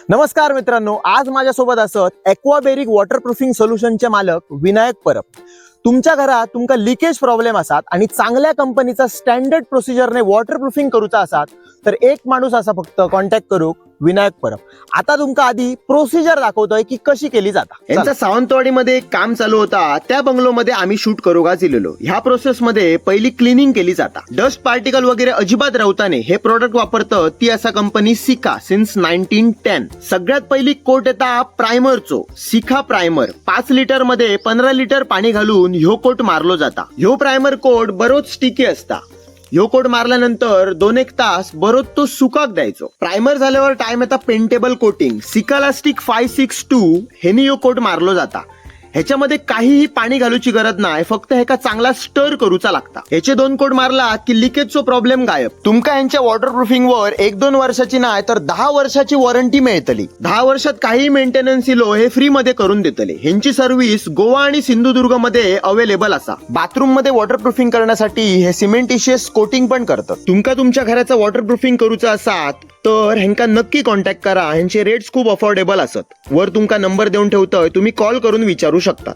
नमस्कार मित्रांनो, आज माझ्यासोबत असत एक्वाबेरिक वॉटरप्रूफिंग सोल्युशनचे मालक विनायक परब. तुमच्या घरात तुमका लिकेज प्रॉब्लेम असतात आणि चांगल्या कंपनीचा स्टँडर्ड प्रोसिजरने वॉटरप्रूफिंग करूचा असतात तर एक माणूस असा फक्त कॉन्टॅक्ट करूक विनायक परब. आता तुमका आधी प्रोसिजर दाखवतोय की कशी केली जाता. यांचा सावंतवाडीमध्ये एक काम चालू होता, त्या बंगलोमध्ये आम्ही शूट करूगा गेलेलो. ह्या प्रोसेस मध्ये पहिली क्लिनिंग केली जाता. डस्ट पार्टिकल वगैरे अजिबात राहताने हे प्रोडक्ट वापरतं ती असा कंपनी सिका सिन्स 1910. सगळ्यात पहिली कोट येता प्रायमरचो. सिका प्रायमर 5 लिटर मध्ये 15 लिटर पाणी घालून ह्यो कोट मारलो जाता. ह्यो प्रायमर कोट बरोच स्टिकी असता. ह्यो कोट मारल्यानंतर 2-1 तास बरोच तो सुकाक द्यायचो. प्रायमर झाल्यावर टाइम येता पेंटेबल कोटिंग. सिकालास्टिक 562 हेनी ह्यो कोट मारलो जाता. ह्याच्यामध्ये काहीही पाणी घालूची गरज नाही, फक्त ह्याका चांगला स्टर करूचा लागता. ह्याचे 2 कोट मारला की लिकेजचो प्रॉब्लेम गायब. तुमका यांच्या वॉटरप्रूफिंग वर 1-2 वर्षाची नाही तर 10 वर्षाची वॉरंटी मिळतली. 10 वर्षात काही मेंटेनन्स इलो हे फ्री मध्ये करून देतले. ह्यांची सर्व्हिस गोवा आणि सिंधुदुर्ग मध्ये अवेलेबल असा. बाथरूम मध्ये वॉटरप्रूफिंग करण्यासाठी हे सिमेंटिशियस कोटिंग पण करतात. तुमका तुमच्या घराचं वॉटरप्रूफिंग करूचं असात तर ह्यांका नक्की कॉन्टॅक्ट करा. ह्यांचे रेट्स खूप अफोर्डेबल असत. वर तुमका नंबर देऊन ठेवतोय, तुम्ही कॉल करून विचारू शकता.